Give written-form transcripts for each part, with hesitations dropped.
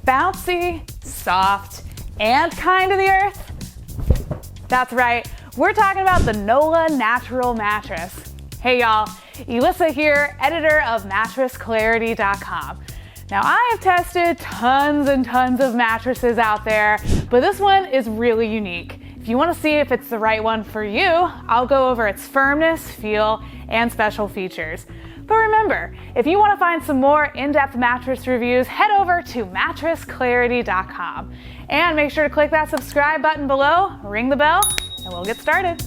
Bouncy, soft, and kind to the earth? That's right, we're talking about the Nolah Natural mattress. Hey y'all, Elissa here, editor of mattressclarity.com. Now I have tested tons and tons of mattresses out there, but this one is really unique. If you want to see if it's the right one for you, I'll go over its firmness, feel, and special features. But remember, if you want to find some more in-depth mattress reviews, head over to mattressclarity.com. And make sure to click that subscribe button below, ring the bell, and we'll get started.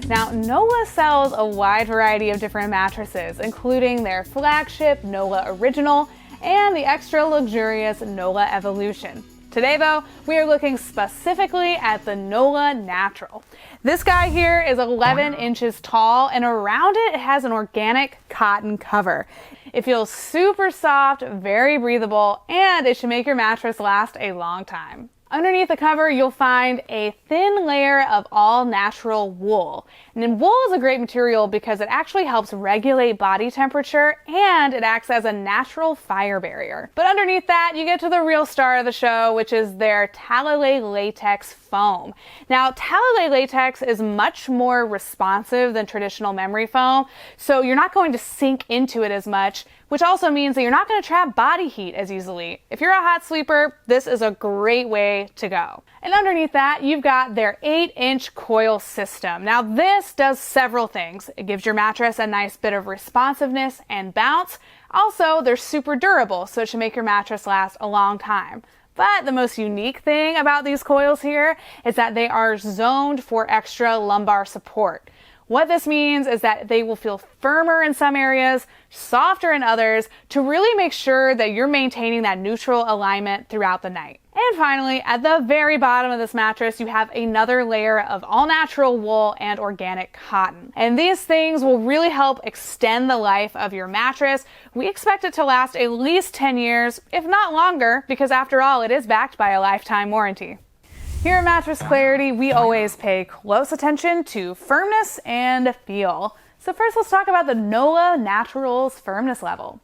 Now, Nolah sells a wide variety of different mattresses, including their flagship Nolah Original and the extra luxurious Nolah Evolution. Today though, we are looking specifically at the Nolah Natural. This guy here is 11 inches tall, and around it has an organic cotton cover. It feels super soft, very breathable, and it should make your mattress last a long time. Underneath the cover, you'll find a thin layer of all natural wool. And then wool is a great material because it actually helps regulate body temperature and it acts as a natural fire barrier. But underneath that, you get to the real star of the show, which is their Talalay latex foam. Now, Talalay latex is much more responsive than traditional memory foam, so you're not going to sink into it as much, which also means that you're not going to trap body heat as easily. If you're a hot sleeper, this is a great way to go. And underneath that, you've got their 8-inch coil system. Now this does several things. It gives your mattress a nice bit of responsiveness and bounce. Also, they're super durable, so it should make your mattress last a long time. But the most unique thing about these coils here is that they are zoned for extra lumbar support. What this means is that they will feel firmer in some areas, softer in others, to really make sure that you're maintaining that neutral alignment throughout the night. And finally, at the very bottom of this mattress, you have another layer of all-natural wool and organic cotton. And these things will really help extend the life of your mattress. We expect it to last at least 10 years, if not longer, because after all, it is backed by a lifetime warranty. Here at Mattress Clarity, we always pay close attention to firmness and feel. So first, let's talk about the Nolah Natural's firmness level.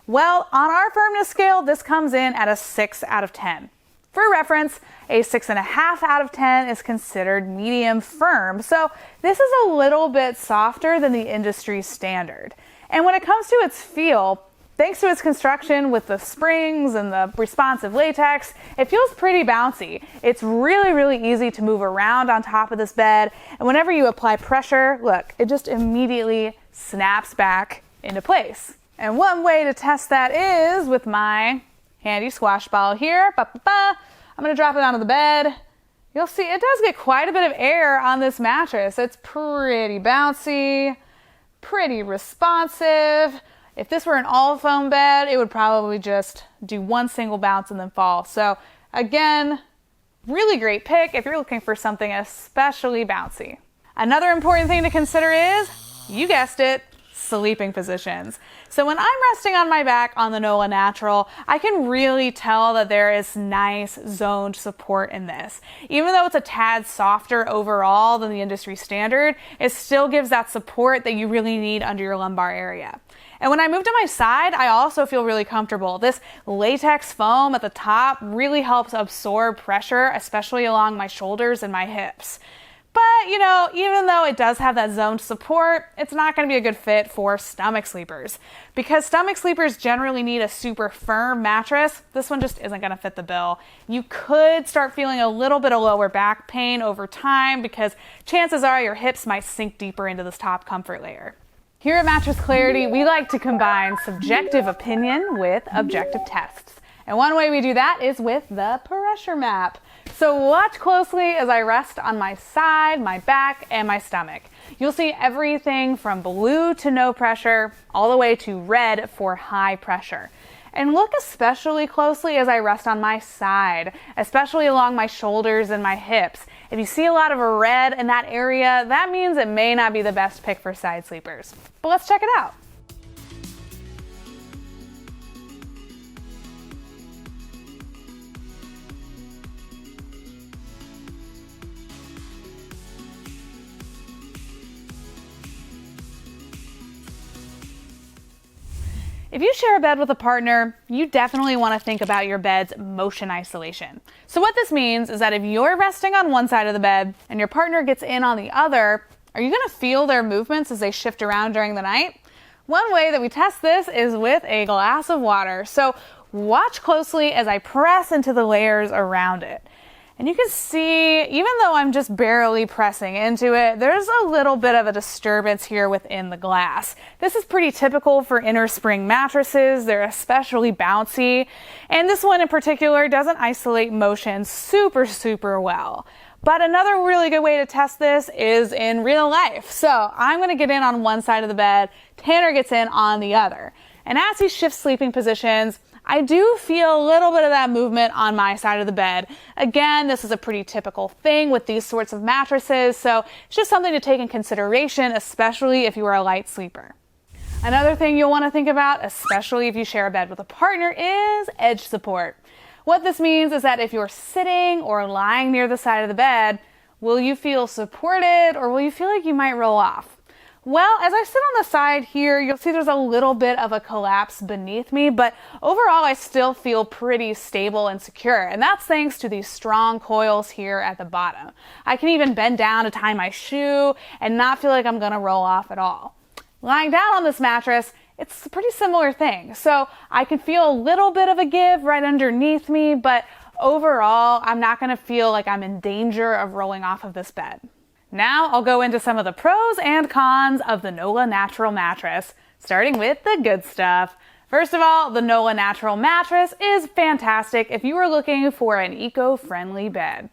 Well, on our firmness scale, this comes in at a 6 out of 10. For reference, a 6.5 out of 10 is considered medium firm, so this is a little bit softer than the industry standard. And when it comes to its feel, thanks to its construction with the springs and the responsive latex, it feels pretty bouncy. It's really easy to move around on top of this bed, and whenever you apply pressure, look, it just immediately snaps back into place. And one way to test that is with my handy squash ball here. I'm gonna drop it onto the bed. You'll see it does get quite a bit of air on this mattress. It's pretty bouncy, pretty responsive. If this were an all foam bed, it would probably just do one single bounce and then fall. So again, really great pick if you're looking for something especially bouncy. Another important thing to consider is, you guessed it, sleeping positions. So when I'm resting on my back on the Nolah Natural, I can really tell that there is nice zoned support in this. Even though it's a tad softer overall than the industry standard, it still gives that support that you really need under your lumbar area. And when I move to my side, I also feel really comfortable. This latex foam at the top really helps absorb pressure, especially along my shoulders and my hips. But, you know, even though it does have that zoned support, it's not going to be a good fit for stomach sleepers. Because stomach sleepers generally need a super firm mattress, this one just isn't going to fit the bill. You could start feeling a little bit of lower back pain over time because chances are your hips might sink deeper into this top comfort layer. Here at Mattress Clarity, we like to combine subjective opinion with objective tests. And one way we do that is with the pressure map. So watch closely as I rest on my side, my back, and my stomach. You'll see everything from blue to no pressure, all the way to red for high pressure. And look especially closely as I rest on my side, especially along my shoulders and my hips. If you see a lot of red in that area, that means it may not be the best pick for side sleepers. But let's check it out. If you share a bed with a partner, you definitely want to think about your bed's motion isolation. So what this means is that if you're resting on one side of the bed and your partner gets in on the other, are you going to feel their movements as they shift around during the night? One way that we test this is with a glass of water. So watch closely as I press into the layers around it. And you can see, even though I'm just barely pressing into it, there's a little bit of a disturbance here within the glass. This is pretty typical for inner spring mattresses. They're especially bouncy. And this one in particular doesn't isolate motion super well. But another really good way to test this is in real life. So I'm going to get in on one side of the bed, Tanner gets in on the other. And as he shifts sleeping positions, I do feel a little bit of that movement on my side of the bed. Again, this is a pretty typical thing with these sorts of mattresses, so it's just something to take in consideration, especially if you are a light sleeper. Another thing you'll want to think about, especially if you share a bed with a partner, is edge support. What this means is that if you're sitting or lying near the side of the bed, will you feel supported or will you feel like you might roll off? Well, as I sit on the side here, you'll see there's a little bit of a collapse beneath me, but overall I still feel pretty stable and secure, and that's thanks to these strong coils here at the bottom. I can even bend down to tie my shoe and not feel like I'm gonna roll off at all. Lying down on this mattress, it's a pretty similar thing. So I can feel a little bit of a give right underneath me, but overall, I'm not gonna feel like I'm in danger of rolling off of this bed. Now I'll go into some of the pros and cons of the Nolah Natural mattress, starting with the good stuff. First of all, the Nolah Natural mattress is fantastic if you are looking for an eco-friendly bed.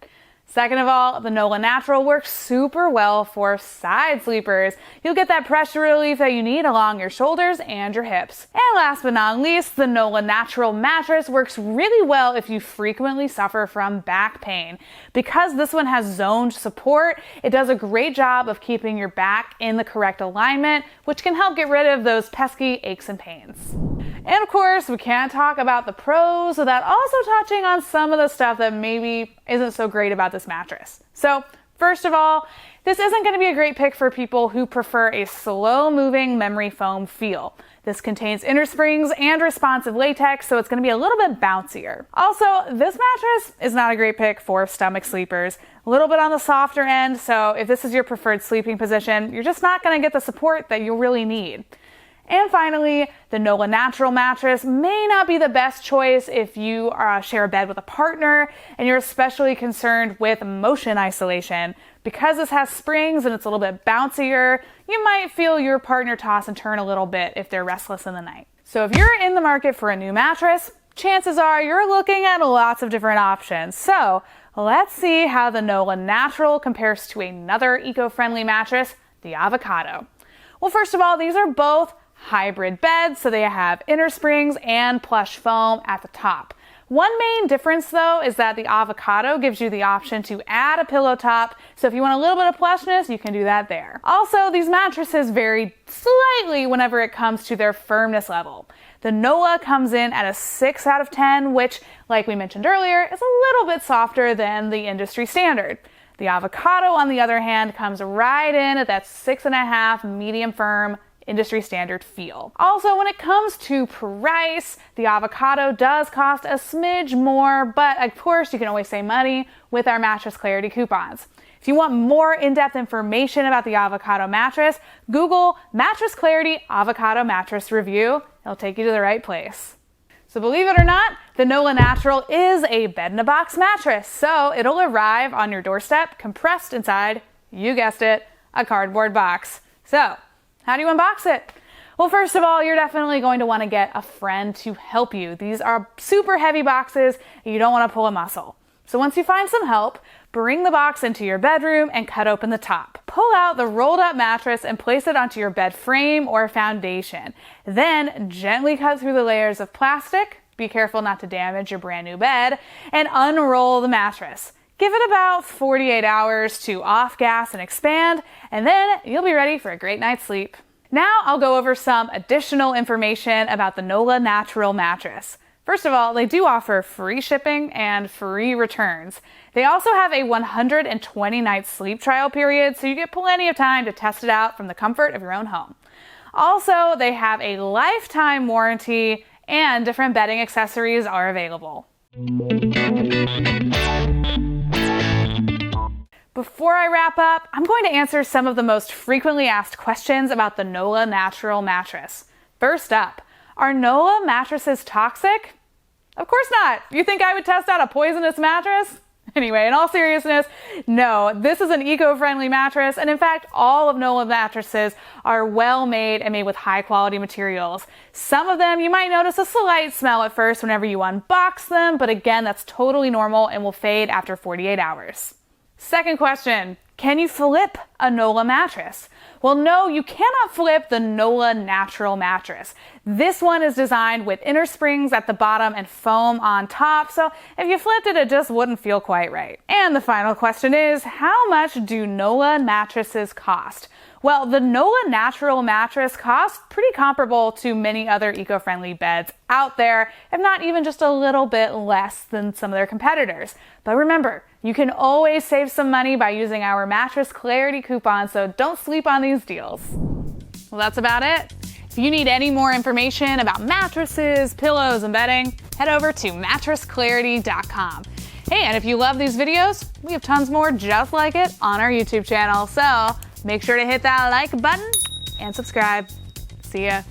Second of all, the Nolah Natural works super well for side sleepers. You'll get that pressure relief that you need along your shoulders and your hips. And last but not least, the Nolah Natural mattress works really well if you frequently suffer from back pain. Because this one has zoned support, it does a great job of keeping your back in the correct alignment, which can help get rid of those pesky aches and pains. And of course, we can't talk about the pros without also touching on some of the stuff that maybe isn't so great about this mattress. So first of all, this isn't going to be a great pick for people who prefer a slow-moving memory foam feel. This contains inner springs and responsive latex, so it's going to be a little bit bouncier. Also, this mattress is not a great pick for stomach sleepers. A little bit on the softer end, so if this is your preferred sleeping position, you're just not going to get the support that you really need. And finally, the Nolah Natural mattress may not be the best choice if you share a bed with a partner and you're especially concerned with motion isolation. Because this has springs and it's a little bit bouncier, you might feel your partner toss and turn a little bit if they're restless in the night. So if you're in the market for a new mattress, chances are you're looking at lots of different options. So let's see how the Nolah Natural compares to another eco-friendly mattress, the Avocado. Well, first of all, these are both hybrid beds, so they have inner springs and plush foam at the top. One main difference though is that the Avocado gives you the option to add a pillow top, so if you want a little bit of plushness, you can do that there. Also, these mattresses vary slightly whenever it comes to their firmness level. The Nolah comes in at a 6 out of 10, which, like we mentioned earlier, is a little bit softer than the industry standard. The Avocado, on the other hand, comes right in at that 6.5 medium firm industry standard feel. Also, when it comes to price, the Avocado does cost a smidge more, but of course you can always save money with our Mattress Clarity coupons. If you want more in-depth information about the Avocado mattress, Google Mattress Clarity Avocado Mattress Review. It'll take you to the right place. So believe it or not, the Nolah Natural is a bed-in-a-box mattress, so it'll arrive on your doorstep compressed inside, you guessed it, a cardboard box. So how do you unbox it? Well, first of all, you're definitely going to want to get a friend to help you. These are super heavy boxes and you don't want to pull a muscle. So once you find some help, bring the box into your bedroom and cut open the top. Pull out the rolled up mattress and place it onto your bed frame or foundation. Then gently cut through the layers of plastic. Be careful not to damage your brand new bed, and unroll the mattress. Give it about 48 hours to off gas and expand, and then you'll be ready for a great night's sleep. Now I'll go over some additional information about the Nolah Natural mattress. First of all, they do offer free shipping and free returns. They also have a 120-night sleep trial period, so you get plenty of time to test it out from the comfort of your own home. Also, they have a lifetime warranty and different bedding accessories are available. Before I wrap up, I'm going to answer some of the most frequently asked questions about the Nolah Natural mattress. First up, are Nolah mattresses toxic? Of course not. You think I would test out a poisonous mattress? Anyway, in all seriousness, no, this is an eco-friendly mattress, and in fact, all of Nolah mattresses are well made and made with high quality materials. Some of them, you might notice a slight smell at first whenever you unbox them, but again, that's totally normal and will fade after 48 hours. Second question, can you flip a Nolah mattress? Well, no, you cannot flip the Nolah Natural mattress. This one is designed with inner springs at the bottom and foam on top, so if you flipped it, it just wouldn't feel quite right. And the final question is, how much do Nolah mattresses cost? Well, the Nolah Natural mattress costs pretty comparable to many other eco-friendly beds out there, if not even just a little bit less than some of their competitors. But remember, you can always save some money by using our Mattress Clarity coupon, so don't sleep on these deals. Well, that's about it. If you need any more information about mattresses, pillows, and bedding, head over to mattressclarity.com. Hey, and if you love these videos, we have tons more just like it on our YouTube channel, so make sure to hit that like button and subscribe. See ya.